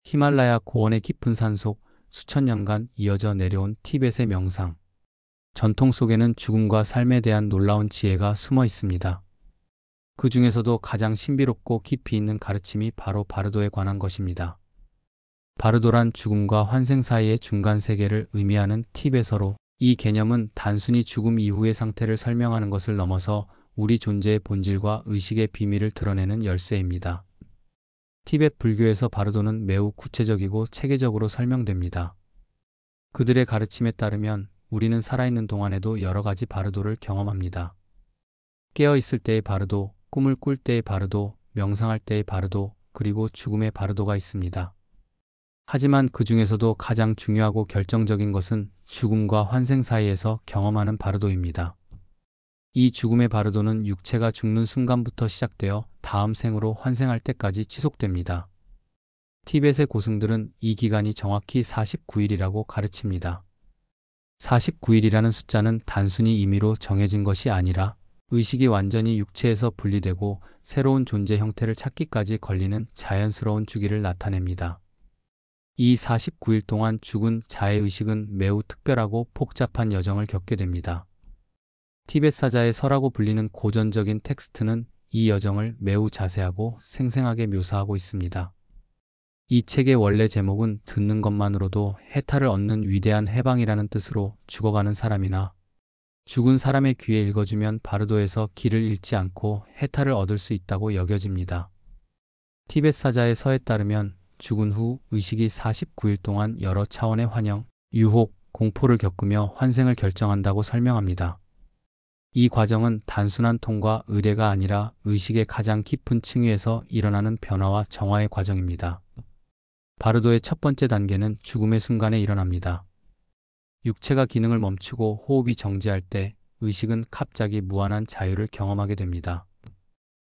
히말라야 고원의 깊은 산속 수천 년간 이어져 내려온 티벳의 명상. 전통 속에는 죽음과 삶에 대한 놀라운 지혜가 숨어 있습니다. 그 중에서도 가장 신비롭고 깊이 있는 가르침이 바로 바르도에 관한 것입니다. 바르도란 죽음과 환생 사이의 중간 세계를 의미하는 티베서로, 이 개념은 단순히 죽음 이후의 상태를 설명하는 것을 넘어서 우리 존재의 본질과 의식의 비밀을 드러내는 열쇠입니다. 티벳 불교에서 바르도는 매우 구체적이고 체계적으로 설명됩니다. 그들의 가르침에 따르면 우리는 살아있는 동안에도 여러 가지 바르도를 경험합니다. 깨어있을 때의 바르도, 꿈을 꿀 때의 바르도, 명상할 때의 바르도, 그리고 죽음의 바르도가 있습니다. 하지만 그 중에서도 가장 중요하고 결정적인 것은 죽음과 환생 사이에서 경험하는 바르도입니다. 이 죽음의 바르도는 육체가 죽는 순간부터 시작되어 다음 생으로 환생할 때까지 지속됩니다. 티벳의 고승들은 이 기간이 정확히 49일이라고 가르칩니다. 49일이라는 숫자는 단순히 임의로 정해진 것이 아니라 의식이 완전히 육체에서 분리되고 새로운 존재 형태를 찾기까지 걸리는 자연스러운 주기를 나타냅니다. 이 49일 동안 죽은 자의 의식은 매우 특별하고 복잡한 여정을 겪게 됩니다. 티벳 사자의 서라고 불리는 고전적인 텍스트는 이 여정을 매우 자세하고 생생하게 묘사하고 있습니다. 이 책의 원래 제목은 듣는 것만으로도 해탈을 얻는 위대한 해방이라는 뜻으로 죽어가는 사람이나 죽은 사람의 귀에 읽어주면 바르도에서 길을 잃지 않고 해탈을 얻을 수 있다고 여겨집니다. 티벳 사자의 서에 따르면 죽은 후 의식이 49일 동안 여러 차원의 환영, 유혹, 공포를 겪으며 환생을 결정한다고 설명합니다. 이 과정은 단순한 통과, 의례가 아니라 의식의 가장 깊은 층위에서 일어나는 변화와 정화의 과정입니다. 바르도의 첫 번째 단계는 죽음의 순간에 일어납니다. 육체가 기능을 멈추고 호흡이 정지할 때 의식은 갑자기 무한한 자유를 경험하게 됩니다.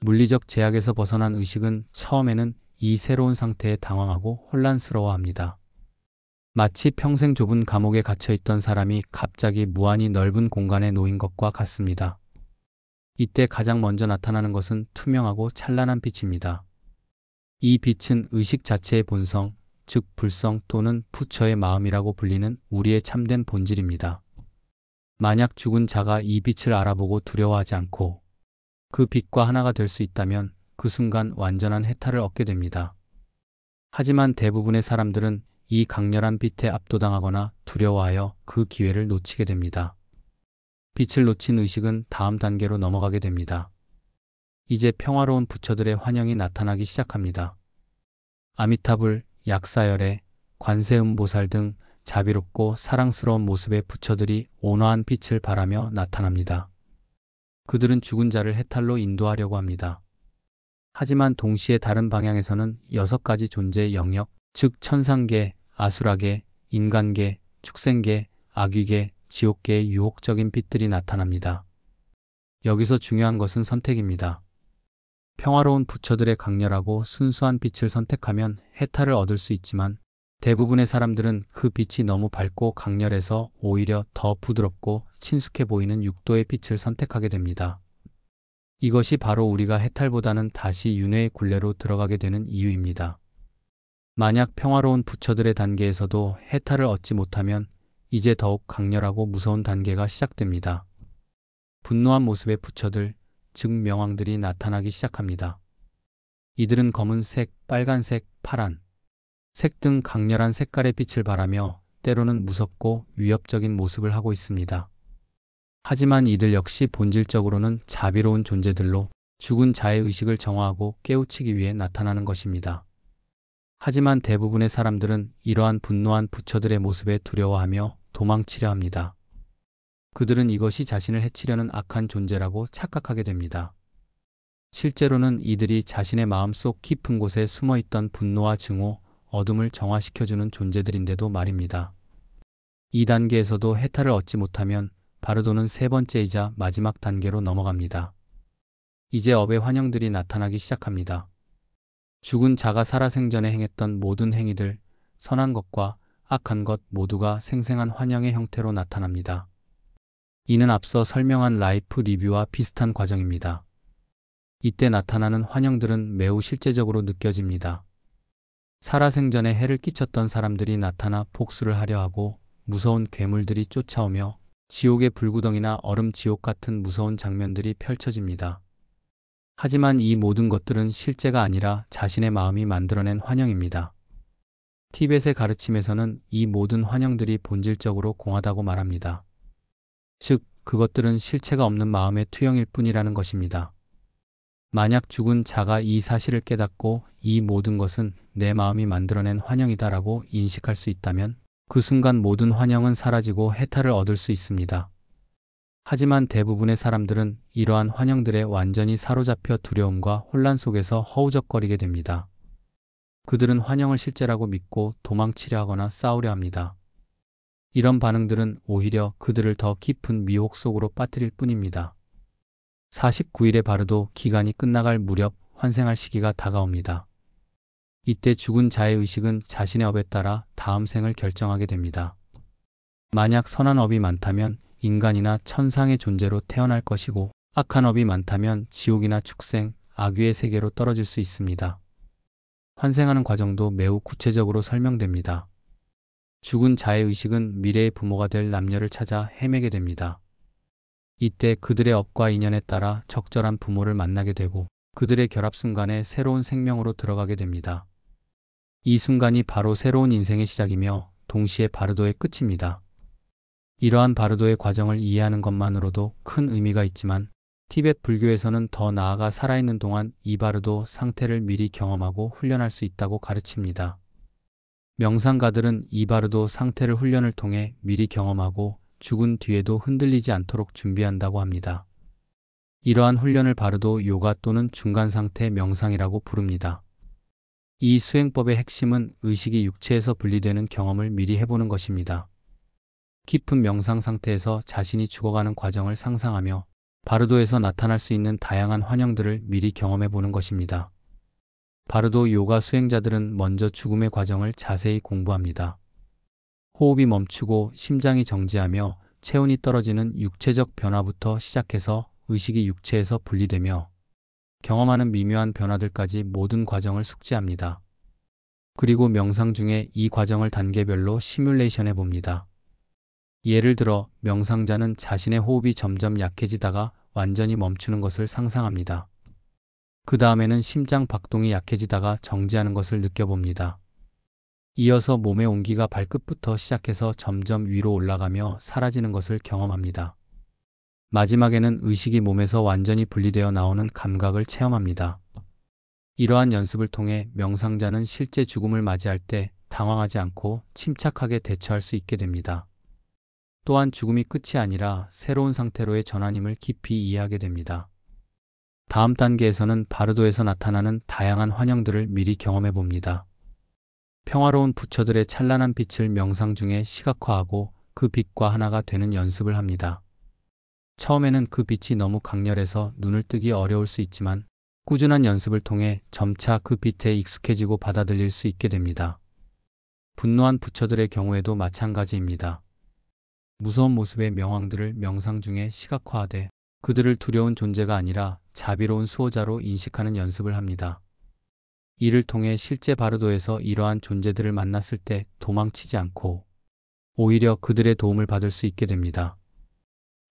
물리적 제약에서 벗어난 의식은 처음에는 이 새로운 상태에 당황하고 혼란스러워합니다. 마치 평생 좁은 감옥에 갇혀있던 사람이 갑자기 무한히 넓은 공간에 놓인 것과 같습니다. 이때 가장 먼저 나타나는 것은 투명하고 찬란한 빛입니다. 이 빛은 의식 자체의 본성, 즉 불성 또는 부처의 마음이라고 불리는 우리의 참된 본질입니다. 만약 죽은 자가 이 빛을 알아보고 두려워하지 않고 그 빛과 하나가 될 수 있다면 그 순간 완전한 해탈을 얻게 됩니다. 하지만 대부분의 사람들은 이 강렬한 빛에 압도당하거나 두려워하여 그 기회를 놓치게 됩니다. 빛을 놓친 의식은 다음 단계로 넘어가게 됩니다. 이제 평화로운 부처들의 환영이 나타나기 시작합니다. 아미타불, 약사열애, 관세음보살 등 자비롭고 사랑스러운 모습의 부처들이 온화한 빛을 발하며 나타납니다. 그들은 죽은 자를 해탈로 인도하려고 합니다. 하지만 동시에 다른 방향에서는 6가지 존재의 영역, 즉 천상계, 아수라계, 인간계, 축생계, 악귀계, 지옥계의 유혹적인 빛들이 나타납니다. 여기서 중요한 것은 선택입니다. 평화로운 부처들의 강렬하고 순수한 빛을 선택하면 해탈을 얻을 수 있지만 대부분의 사람들은 그 빛이 너무 밝고 강렬해서 오히려 더 부드럽고 친숙해 보이는 6도의 빛을 선택하게 됩니다. 이것이 바로 우리가 해탈보다는 다시 윤회의 굴레로 들어가게 되는 이유입니다. 만약 평화로운 부처들의 단계에서도 해탈을 얻지 못하면 이제 더욱 강렬하고 무서운 단계가 시작됩니다. 분노한 모습의 부처들, 즉 명왕들이 나타나기 시작합니다. 이들은 검은색, 빨간색, 파란 색 등 강렬한 색깔의 빛을 발하며 때로는 무섭고 위협적인 모습을 하고 있습니다. 하지만 이들 역시 본질적으로는 자비로운 존재들로 죽은 자의 의식을 정화하고 깨우치기 위해 나타나는 것입니다. 하지만 대부분의 사람들은 이러한 분노한 부처들의 모습에 두려워하며 도망치려 합니다. 그들은 이것이 자신을 해치려는 악한 존재라고 착각하게 됩니다. 실제로는 이들이 자신의 마음속 깊은 곳에 숨어있던 분노와 증오, 어둠을 정화시켜주는 존재들인데도 말입니다. 이 단계에서도 해탈을 얻지 못하면 바르도는 세 번째이자 마지막 단계로 넘어갑니다. 이제 업의 환영들이 나타나기 시작합니다. 죽은 자가 살아생전에 행했던 모든 행위들, 선한 것과 악한 것 모두가 생생한 환영의 형태로 나타납니다. 이는 앞서 설명한 라이프 리뷰와 비슷한 과정입니다. 이때 나타나는 환영들은 매우 실제적으로 느껴집니다. 살아생전에 해를 끼쳤던 사람들이 나타나 복수를 하려 하고 무서운 괴물들이 쫓아오며 지옥의 불구덩이나 얼음 지옥 같은 무서운 장면들이 펼쳐집니다. 하지만 이 모든 것들은 실제가 아니라 자신의 마음이 만들어낸 환영입니다. 티벳의 가르침에서는 이 모든 환영들이 본질적으로 공하다고 말합니다. 즉, 그것들은 실체가 없는 마음의 투영일 뿐이라는 것입니다. 만약 죽은 자가 이 사실을 깨닫고 이 모든 것은 내 마음이 만들어낸 환영이다라고 인식할 수 있다면 그 순간 모든 환영은 사라지고 해탈을 얻을 수 있습니다. 하지만 대부분의 사람들은 이러한 환영들에 완전히 사로잡혀 두려움과 혼란 속에서 허우적거리게 됩니다. 그들은 환영을 실제라고 믿고 도망치려 하거나 싸우려 합니다. 이런 반응들은 오히려 그들을 더 깊은 미혹 속으로 빠뜨릴 뿐입니다. 49일의 바르도 기간이 끝나갈 무렵 환생할 시기가 다가옵니다. 이때 죽은 자의 의식은 자신의 업에 따라 다음 생을 결정하게 됩니다. 만약 선한 업이 많다면 인간이나 천상의 존재로 태어날 것이고 악한 업이 많다면 지옥이나 축생, 악귀의 세계로 떨어질 수 있습니다. 환생하는 과정도 매우 구체적으로 설명됩니다. 죽은 자의 의식은 미래의 부모가 될 남녀를 찾아 헤매게 됩니다. 이때 그들의 업과 인연에 따라 적절한 부모를 만나게 되고 그들의 결합 순간에 새로운 생명으로 들어가게 됩니다. 이 순간이 바로 새로운 인생의 시작이며 동시에 바르도의 끝입니다. 이러한 바르도의 과정을 이해하는 것만으로도 큰 의미가 있지만 티벳 불교에서는 더 나아가 살아있는 동안 이 바르도 상태를 미리 경험하고 훈련할 수 있다고 가르칩니다. 명상가들은 이 바르도 상태를 훈련을 통해 미리 경험하고 죽은 뒤에도 흔들리지 않도록 준비한다고 합니다. 이러한 훈련을 바르도 요가 또는 중간 상태 명상이라고 부릅니다. 이 수행법의 핵심은 의식이 육체에서 분리되는 경험을 미리 해보는 것입니다. 깊은 명상 상태에서 자신이 죽어가는 과정을 상상하며 바르도에서 나타날 수 있는 다양한 환영들을 미리 경험해보는 것입니다. 바르도 요가 수행자들은 먼저 죽음의 과정을 자세히 공부합니다. 호흡이 멈추고 심장이 정지하며 체온이 떨어지는 육체적 변화부터 시작해서 의식이 육체에서 분리되며 경험하는 미묘한 변화들까지 모든 과정을 숙지합니다. 그리고 명상 중에 이 과정을 단계별로 시뮬레이션 해봅니다. 예를 들어 명상자는 자신의 호흡이 점점 약해지다가 완전히 멈추는 것을 상상합니다. 그 다음에는 심장 박동이 약해지다가 정지하는 것을 느껴봅니다. 이어서 몸의 온기가 발끝부터 시작해서 점점 위로 올라가며 사라지는 것을 경험합니다. 마지막에는 의식이 몸에서 완전히 분리되어 나오는 감각을 체험합니다. 이러한 연습을 통해 명상자는 실제 죽음을 맞이할 때 당황하지 않고 침착하게 대처할 수 있게 됩니다. 또한 죽음이 끝이 아니라 새로운 상태로의 전환임을 깊이 이해하게 됩니다. 다음 단계에서는 바르도에서 나타나는 다양한 환영들을 미리 경험해 봅니다. 평화로운 부처들의 찬란한 빛을 명상 중에 시각화하고 그 빛과 하나가 되는 연습을 합니다. 처음에는 그 빛이 너무 강렬해서 눈을 뜨기 어려울 수 있지만 꾸준한 연습을 통해 점차 그 빛에 익숙해지고 받아들일 수 있게 됩니다. 분노한 부처들의 경우에도 마찬가지입니다. 무서운 모습의 명왕들을 명상 중에 시각화하되 그들을 두려운 존재가 아니라 자비로운 수호자로 인식하는 연습을 합니다. 이를 통해 실제 바르도에서 이러한 존재들을 만났을 때 도망치지 않고 오히려 그들의 도움을 받을 수 있게 됩니다.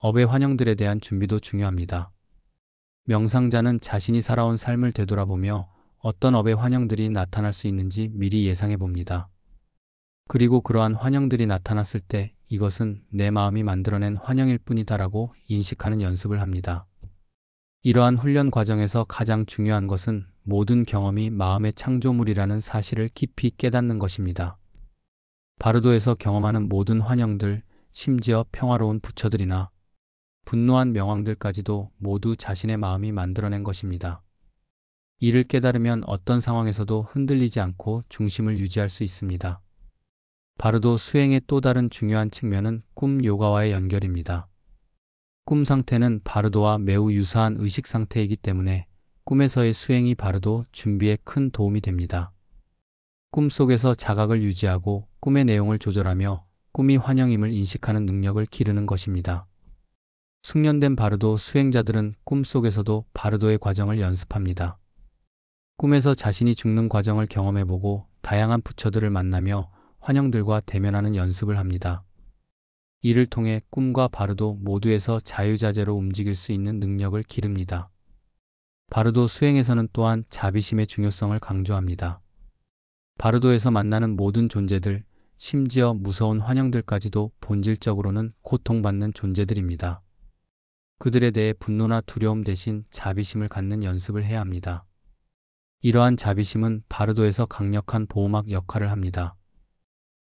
업의 환영들에 대한 준비도 중요합니다. 명상자는 자신이 살아온 삶을 되돌아보며 어떤 업의 환영들이 나타날 수 있는지 미리 예상해 봅니다. 그리고 그러한 환영들이 나타났을 때 이것은 내 마음이 만들어낸 환영일 뿐이다라고 인식하는 연습을 합니다. 이러한 훈련 과정에서 가장 중요한 것은 모든 경험이 마음의 창조물이라는 사실을 깊이 깨닫는 것입니다. 바르도에서 경험하는 모든 환영들, 심지어 평화로운 부처들이나 분노한 명왕들까지도 모두 자신의 마음이 만들어낸 것입니다. 이를 깨달으면 어떤 상황에서도 흔들리지 않고 중심을 유지할 수 있습니다. 바르도 수행의 또 다른 중요한 측면은 꿈 요가와의 연결입니다. 꿈 상태는 바르도와 매우 유사한 의식 상태이기 때문에 꿈에서의 수행이 바르도 준비에 큰 도움이 됩니다. 꿈속에서 자각을 유지하고 꿈의 내용을 조절하며 꿈이 환영임을 인식하는 능력을 기르는 것입니다. 숙련된 바르도 수행자들은 꿈속에서도 바르도의 과정을 연습합니다. 꿈에서 자신이 죽는 과정을 경험해보고 다양한 부처들을 만나며 환영들과 대면하는 연습을 합니다. 이를 통해 꿈과 바르도 모두에서 자유자재로 움직일 수 있는 능력을 기릅니다. 바르도 수행에서는 또한 자비심의 중요성을 강조합니다. 바르도에서 만나는 모든 존재들, 심지어 무서운 환영들까지도 본질적으로는 고통받는 존재들입니다. 그들에 대해 분노나 두려움 대신 자비심을 갖는 연습을 해야 합니다. 이러한 자비심은 바르도에서 강력한 보호막 역할을 합니다.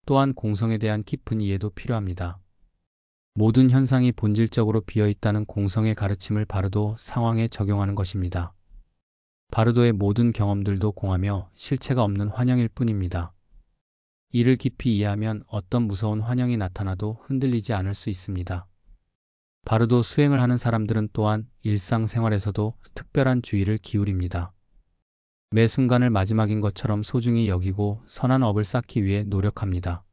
또한 공성에 대한 깊은 이해도 필요합니다. 모든 현상이 본질적으로 비어있다는 공성의 가르침을 바르도 상황에 적용하는 것입니다. 바르도의 모든 경험들도 공하며 실체가 없는 환영일 뿐입니다. 이를 깊이 이해하면 어떤 무서운 환영이 나타나도 흔들리지 않을 수 있습니다. 바르도 수행을 하는 사람들은 또한 일상생활에서도 특별한 주의를 기울입니다. 매 순간을 마지막인 것처럼 소중히 여기고 선한 업을 쌓기 위해 노력합니다.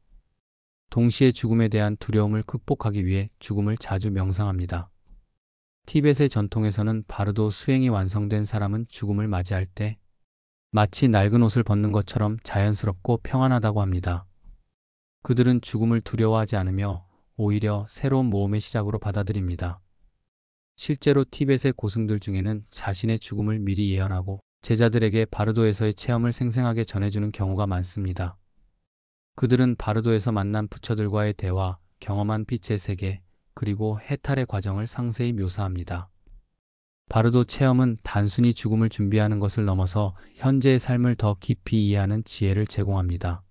동시에 죽음에 대한 두려움을 극복하기 위해 죽음을 자주 명상합니다. 티벳의 전통에서는 바르도 수행이 완성된 사람은 죽음을 맞이할 때 마치 낡은 옷을 벗는 것처럼 자연스럽고 평안하다고 합니다. 그들은 죽음을 두려워하지 않으며 오히려 새로운 모험의 시작으로 받아들입니다. 실제로 티벳의 고승들 중에는 자신의 죽음을 미리 예언하고 제자들에게 바르도에서의 체험을 생생하게 전해주는 경우가 많습니다. 그들은 바르도에서 만난 부처들과의 대화, 경험한 빛의 세계, 그리고 해탈의 과정을 상세히 묘사합니다. 바르도 체험은 단순히 죽음을 준비하는 것을 넘어서 현재의 삶을 더 깊이 이해하는 지혜를 제공합니다.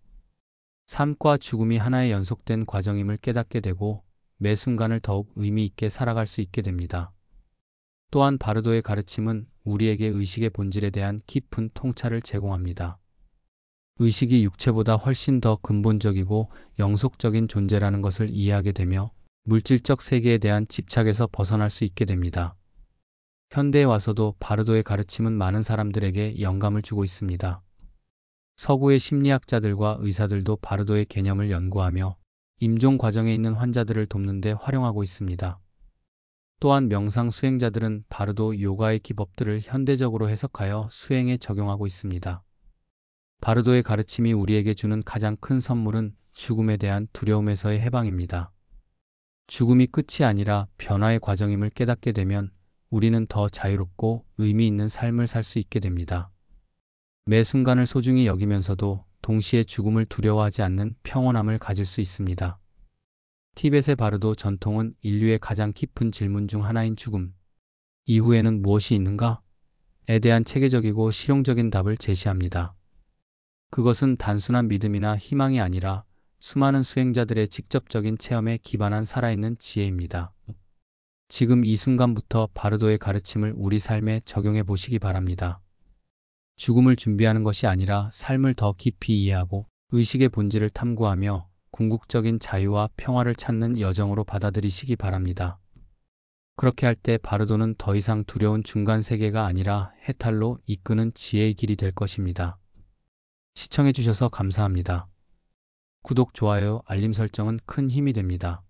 삶과 죽음이 하나의 연속된 과정임을 깨닫게 되고 매 순간을 더욱 의미 있게 살아갈 수 있게 됩니다. 또한 바르도의 가르침은 우리에게 의식의 본질에 대한 깊은 통찰을 제공합니다. 의식이 육체보다 훨씬 더 근본적이고 영속적인 존재라는 것을 이해하게 되며 물질적 세계에 대한 집착에서 벗어날 수 있게 됩니다. 현대에 와서도 바르도의 가르침은 많은 사람들에게 영감을 주고 있습니다. 서구의 심리학자들과 의사들도 바르도의 개념을 연구하며 임종 과정에 있는 환자들을 돕는 데 활용하고 있습니다. 또한 명상 수행자들은 바르도 요가의 기법들을 현대적으로 해석하여 수행에 적용하고 있습니다. 바르도의 가르침이 우리에게 주는 가장 큰 선물은 죽음에 대한 두려움에서의 해방입니다. 죽음이 끝이 아니라 변화의 과정임을 깨닫게 되면 우리는 더 자유롭고 의미 있는 삶을 살 수 있게 됩니다. 매 순간을 소중히 여기면서도 동시에 죽음을 두려워하지 않는 평온함을 가질 수 있습니다. 티벳의 바르도 전통은 인류의 가장 깊은 질문 중 하나인 죽음, 이후에는 무엇이 있는가? 에 대한 체계적이고 실용적인 답을 제시합니다. 그것은 단순한 믿음이나 희망이 아니라 수많은 수행자들의 직접적인 체험에 기반한 살아있는 지혜입니다. 지금 이 순간부터 바르도의 가르침을 우리 삶에 적용해 보시기 바랍니다. 죽음을 준비하는 것이 아니라 삶을 더 깊이 이해하고 의식의 본질을 탐구하며 궁극적인 자유와 평화를 찾는 여정으로 받아들이시기 바랍니다. 그렇게 할 때 바르도는 더 이상 두려운 중간 세계가 아니라 해탈로 이끄는 지혜의 길이 될 것입니다. 시청해 주셔서 감사합니다. 구독, 좋아요, 알림 설정은 큰 힘이 됩니다.